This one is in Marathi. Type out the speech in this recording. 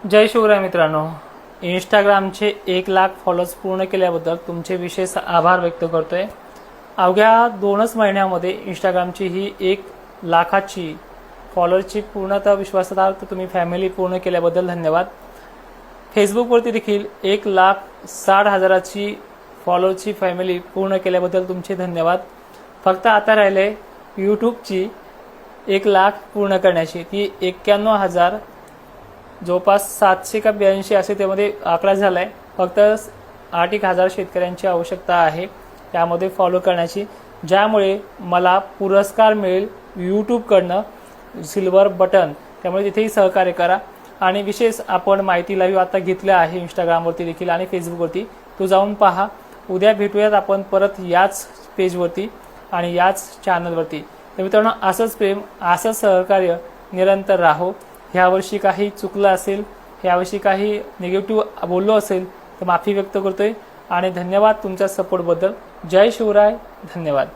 जय शिवराय मित्रांनो, इंस्टाग्रामचे 1,00,000 फॉलोअर्स पूर्ण केल्याबद्दल तुमचे विशेष आभार व्यक्त करतोय। अवघ्या 2च महिन्यामध्ये इंस्टाग्रामची ही 1,00,000ची फॉलोअर्सची पूर्णतः विश्वासार्हता तुम्ही फॅमिली पूर्ण केल्याबद्दल धन्यवाद। फेसबुकवरती देखील 1,60,000ची फॉलोअर्सची फॅमिली पूर्ण केल्याबद्दल तुमचे धन्यवाद। फक्त आता राहिले यूट्यूबची 1,00,000 पूर्ण करण्याची, ती 91,000 जवळपास 700 का 82 असे त्यामध्ये आकडा झालाय। फक्त 8,000 शेतकऱ्यांची आवश्यकता आहे त्यामध्ये फॉलो करण्याची, ज्यामुळे मला पुरस्कार मिळेल यूट्यूबकडनं, सिल्वर बटन। त्यामुळे तिथेही सहकार्य करा। आणि विशेष आपण माहिती लाईव्ह आता घेतल्या आहे इंस्टाग्रामवरती देखील आणि फेसबुकवरती, तो जाऊन पहा। उद्या भेटूयात आपण परत याच पेजवरती आणि याच चॅनलवरती। तर मित्रांनो, असंच प्रेम, असंच सहकार्य निरंतर राहो। ह्यावर्षी काही चुकलं असेल, ह्यावर्षी काही निगेटिव्ह बोललो असेल तर माफी व्यक्त करतोय आणि धन्यवाद तुमच्या सपोर्टबद्दल। जय शिवराय, धन्यवाद।